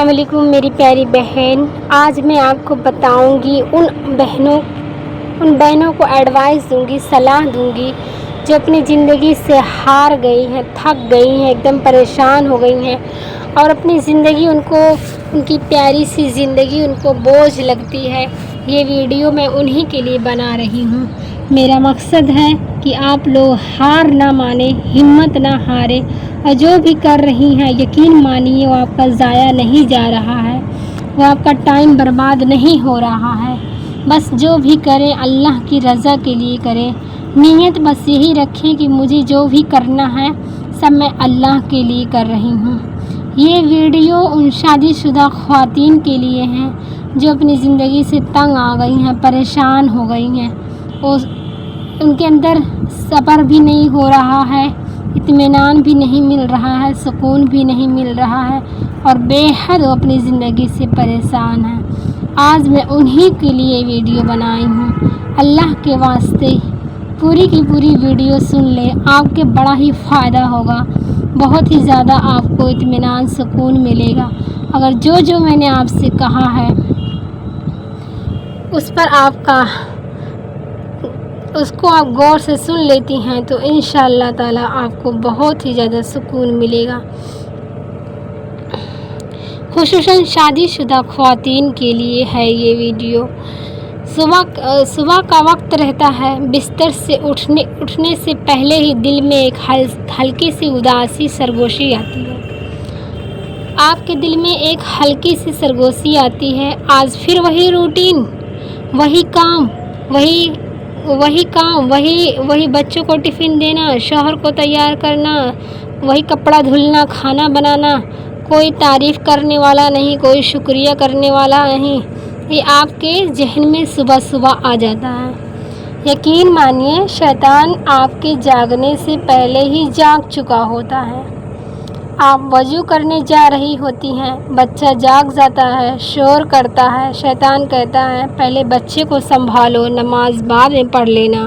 السلام علیکم میری پیاری بہن، آج میں آپ کو بتاؤں گی ان بہنوں کو ایڈوائس دوں گی، صلاح دوں گی جو اپنی زندگی سے ہار گئی ہیں، تھک گئی ہیں، ایک دم پریشان ہو گئی ہیں اور اپنی زندگی ان کی پیاری سی زندگی ان کو بوجھ لگتی ہے۔ یہ ویڈیو میں انہی کے لیے بنا رہی ہوں۔ میرا مقصد ہے کہ آپ لوگ ہار نہ مانیں، ہمت نہ ہاریں اور جو بھی کر رہی ہیں یقین مانیے وہ آپ کا ضائع نہیں جا رہا ہے، وہ آپ کا ٹائم برباد نہیں ہو رہا ہے۔ بس جو بھی کریں اللہ کی رضا کے لیے کریں، نیت بس یہی رکھیں کہ مجھے جو بھی کرنا ہے سب میں اللہ کے لیے کر رہی ہوں۔ یہ ویڈیو ان شادی شدہ خواتین کے لیے ہیں جو اپنی زندگی سے تنگ آ گئی ہیں، پریشان ہو گئی ہیں، ان کے اندر صبر بھی نہیں ہو رہا ہے، اطمینان بھی نہیں مل رہا ہے، سکون بھی نہیں مل رہا ہے اور بے حد وہ اپنی زندگی سے پریشان ہیں۔ آج میں انہی کے لیے ویڈیو بنائی ہوں۔ اللہ کے واسطے پوری کی پوری ویڈیو سن لیں، آپ کے بڑا ہی فائدہ ہوگا، بہت ہی زیادہ آپ کو اطمینان سکون ملے گا۔ اگر جو میں نے آپ سے کہا ہے اس کو آپ غور سے سن لیتی ہیں تو انشاءاللہ تعالی آپ کو بہت ہی زیادہ سکون ملے گا۔ خصوصاً شادی شدہ خواتین کے لیے ہے یہ ویڈیو۔ صبح کا وقت رہتا ہے، بستر سے اٹھنے سے پہلے ہی دل میں ایک ہلکی سی اداسی سرگوشی آتی ہے۔ آپ کے دل میں ایک ہلکی سی سرگوشی آتی ہے، آج پھر وہی روٹین، وہی کام، وہی بچوں کو ٹفن دینا، شوہر کو تیار کرنا، وہی کپڑا دھلنا، کھانا بنانا، کوئی تعریف کرنے والا نہیں، کوئی شکریہ کرنے والا نہیں، یہ آپ کے ذہن میں صبح آ جاتا ہے۔ یقین مانیے شیطان آپ کے جاگنے سے پہلے ہی جاگ چکا ہوتا ہے۔ آپ وضو کرنے جا رہی ہوتی ہیں، بچہ جاگ جاتا ہے، شور کرتا ہے، شیطان کہتا ہے پہلے بچے کو سنبھالو، نماز بعد میں پڑھ لینا،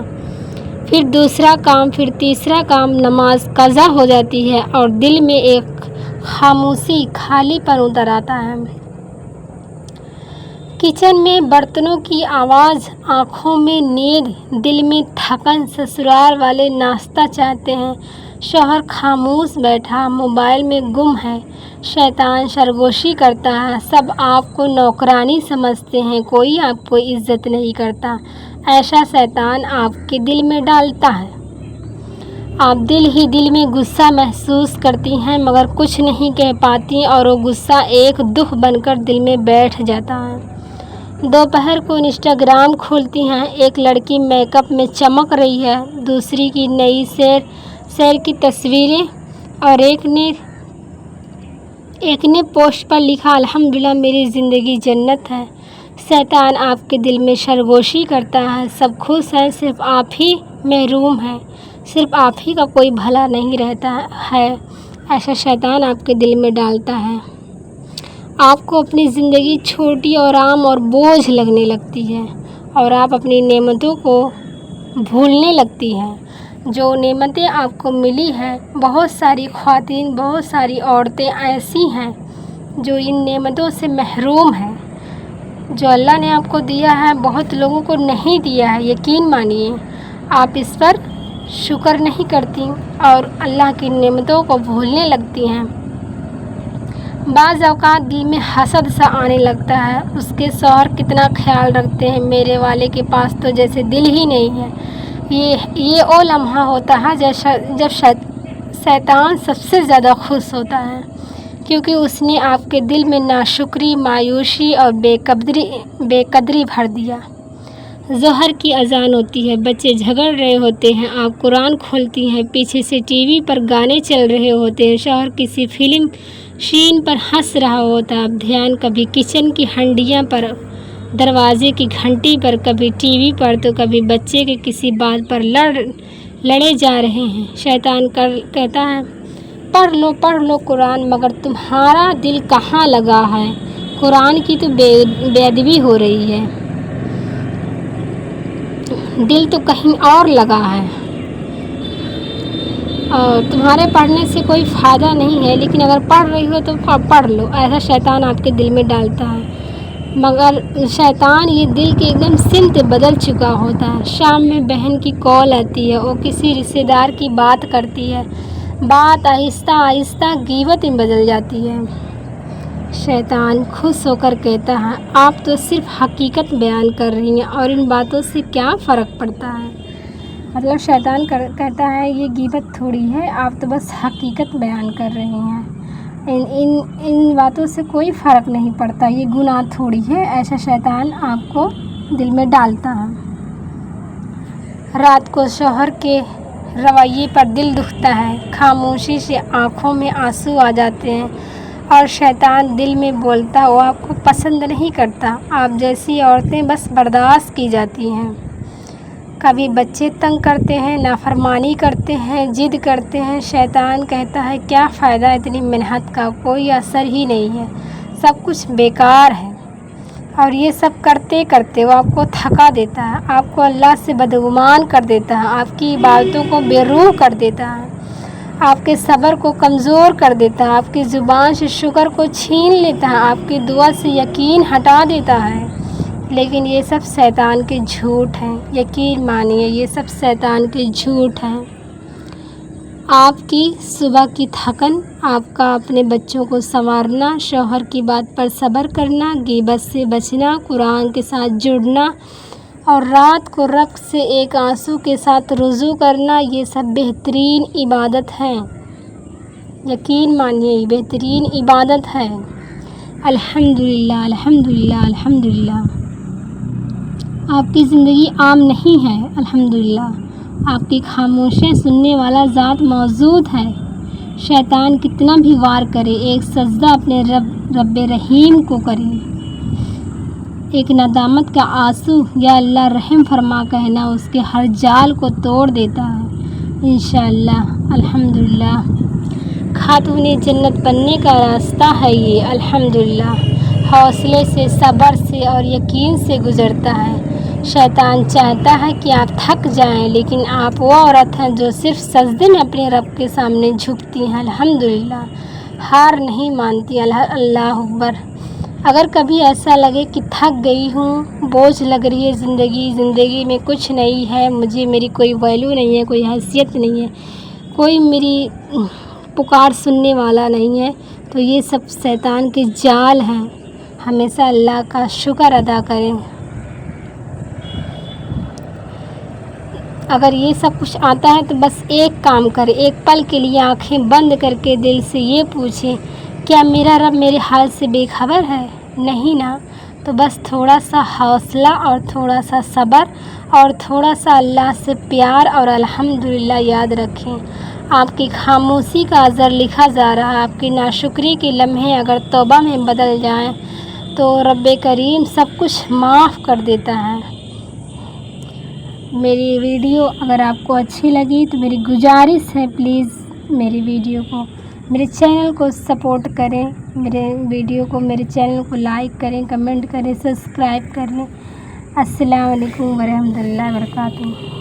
پھر دوسرا کام، پھر تیسرا کام، نماز قضا ہو جاتی ہے اور دل میں ایک خاموشی، خالی پن اتر آتا ہے۔ کچن میں برتنوں کی آواز، آنکھوں میں نیند، دل میں تھکن، سسرال والے ناشتہ چاہتے ہیں، شوہر خاموش بیٹھا موبائل میں گم ہے، شیطان سرگوشی کرتا ہے، سب آپ کو نوکرانی سمجھتے ہیں، کوئی آپ کو عزت نہیں کرتا، ایسا شیطان آپ کے دل میں ڈالتا ہے۔ آپ دل ہی دل میں غصہ محسوس کرتی ہیں مگر کچھ نہیں کہہ پاتی اور وہ غصہ ایک دکھ بن کر دل میں بیٹھ جاتا ہے۔ دوپہر کو انسٹاگرام کھولتی ہیں، ایک لڑکی میک اپ میں چمک رہی ہے، دوسری کی نئی سیر کی تصویریں اور ایک نے پوسٹ پر لکھا الحمدللہ میری زندگی جنت ہے۔ شیطان آپ کے دل میں سرگوشی کرتا ہے، سب خوش ہیں، صرف آپ ہی محروم ہیں، صرف آپ ہی کا کوئی بھلا نہیں رہتا ہے، ایسا شیطان آپ کے دل میں ڈالتا ہے۔ آپ کو اپنی زندگی چھوٹی اور عام اور بوجھ لگنے لگتی ہے اور آپ اپنی نعمتوں کو بھولنے لگتی ہیں، جو نعمتیں آپ کو ملی ہیں۔ بہت ساری خواتین، بہت ساری عورتیں ایسی ہیں جو ان نعمتوں سے محروم ہیں، جو اللہ نے آپ کو دیا ہے بہت لوگوں کو نہیں دیا ہے۔ یقین مانیے آپ اس پر شکر نہیں کرتی اور اللہ کی نعمتوں کو بھولنے لگتی ہیں۔ بعض اوقات دل میں حسد سا آنے لگتا ہے، اس کے شوہر کتنا خیال رکھتے ہیں، میرے والے کے پاس تو جیسے دل ہی نہیں ہے۔ یہ وہ لمحہ ہوتا ہے جب شیطان سب سے زیادہ خوش ہوتا ہے، کیونکہ اس نے آپ کے دل میں ناشکری، مایوسی اور بے قدری بھر دیا۔ ظہر کی اذان ہوتی ہے، بچے جھگڑ رہے ہوتے ہیں، آپ قرآن کھولتی ہیں، پیچھے سے ٹی وی پر گانے چل رہے ہوتے ہیں، شوہر کسی فلم سین پر ہنس رہا ہوتا ہے، اب دھیان کبھی کچن کی ہنڈیاں پر، دروازے کی گھنٹی پر، کبھی ٹی وی پر تو کبھی بچے کے کسی بات پر لڑے جا رہے ہیں۔ شیطان کہتا ہے پڑھ لو قرآن، مگر تمہارا دل کہاں لگا ہے، قرآن کی تو بے ادبی ہو رہی ہے، دل تو کہیں اور لگا ہے۔ اور تمہارے پڑھنے سے کوئی فائدہ نہیں ہے، لیکن اگر پڑھ رہی ہو تو پڑھ لو، ایسا شیطان آپ کے دل میں ڈالتا ہے۔ مگر شیطان یہ دل کے ایک دم سمت بدل چکا ہوتا ہے۔ شام میں بہن کی کال آتی ہے، وہ کسی رشتے دار کی بات کرتی ہے، بات آہستہ آہستہ غیبت میں بدل جاتی ہے۔ شیطان خوش ہو کر کہتا ہے، آپ تو صرف حقیقت بیان کر رہی ہیں اور ان باتوں سے کیا فرق پڑتا ہے۔ مطلب شیطان کہتا ہے یہ غیبت تھوڑی ہے، آپ تو بس حقیقت بیان کر رہی ہیں، ان باتوں سے کوئی فرق نہیں پڑتا، یہ گناہ تھوڑی ہے، ایسا شیطان آپ کو دل میں ڈالتا ہے۔ رات کو شوہر کے رویے پر دل دکھتا ہے، خاموشی سے آنکھوں میں آنسو آ جاتے ہیں اور شیطان دل میں بولتا وہ آپ کو پسند نہیں کرتا، آپ جیسی عورتیں بس برداشت کی جاتی ہیں۔ کبھی بچے تنگ کرتے ہیں، نافرمانی کرتے ہیں، ضد کرتے ہیں، شیطان کہتا ہے کیا فائدہ اتنی محنت کا، کوئی اثر ہی نہیں ہے، سب کچھ بیکار ہے۔ اور یہ سب کرتے کرتے وہ آپ کو تھکا دیتا ہے، آپ کو اللہ سے بدگمان کر دیتا ہے، آپ کی عبادتوں کو بے روح کر دیتا ہے، آپ کے صبر کو کمزور کر دیتا ہے، آپ کی زبان سے شکر کو چھین لیتا ہے، آپ کی دعا سے یقین ہٹا دیتا ہے۔ لیکن یہ سب شیطان کے جھوٹ ہیں، یقین مانیے یہ سب شیطان کے جھوٹ ہیں۔ آپ کی صبح کی تھکن، آپ کا اپنے بچوں کو سنوارنا، شوہر کی بات پر صبر کرنا، غیبت سے بچنا، قرآن کے ساتھ جڑنا اور رات کو رب سے ایک آنسو کے ساتھ رجوع کرنا، یہ سب بہترین عبادت ہے۔ یقین مانیے یہ بہترین عبادت ہے۔ الحمدللہ الحمدللہ الحمدللہ۔ آپ کی زندگی عام نہیں ہے، الحمدللہ، آپ کی خاموشیاں سننے والا ذات موجود ہے۔ شیطان کتنا بھی وار کرے، ایک سجدہ اپنے رب رحیم کو کریں، ایک ندامت کا آنسو یا اللہ رحم فرما کہنا اس کے ہر جال کو توڑ دیتا ہے، انشاءاللہ۔ الحمدللہ، خاتون جنت بننے کا راستہ ہے یہ، الحمدللہ، حوصلے سے، صبر سے اور یقین سے گزرتا ہے۔ شیطان چاہتا ہے کہ آپ تھک جائیں، لیکن آپ وہ عورت ہیں جو صرف سجدے میں اپنے رب کے سامنے جھکتی ہیں، الحمدللہ، ہار نہیں مانتی، اللہ اکبر۔ اگر کبھی ایسا لگے کہ تھک گئی ہوں، بوجھ لگ رہی ہے زندگی میں کچھ نہیں ہے، میری کوئی ویلیو نہیں ہے، کوئی حیثیت نہیں ہے، کوئی میری پکار سننے والا نہیں ہے، تو یہ سب شیطان کے جال ہیں، ہمیشہ اللہ کا شکر ادا کریں۔ اگر یہ سب کچھ آتا ہے تو بس ایک کام کریں، ایک پل کے لیے آنکھیں بند کر کے دل سے یہ پوچھیں، کیا میرا رب میرے حال سے بے خبر ہے؟ نہیں نا؟ تو بس تھوڑا سا حوصلہ اور تھوڑا سا صبر اور تھوڑا سا اللہ سے پیار اور الحمدللہ یاد رکھیں۔ آپ کی خاموشی کا اجر لکھا جا رہا ہے، آپ کی ناشکری کے لمحے اگر توبہ میں بدل جائیں تو رب کریم سب کچھ معاف کر دیتا ہے۔ میری ویڈیو اگر آپ کو اچھی لگی تو میری گزارش ہے پلیز میرے چینل کو سپورٹ کریں، میرے چینل کو لائک کریں، کمنٹ کریں، سبسکرائب کریں۔ السلام علیکم ورحمۃ اللہ وبرکاتہ۔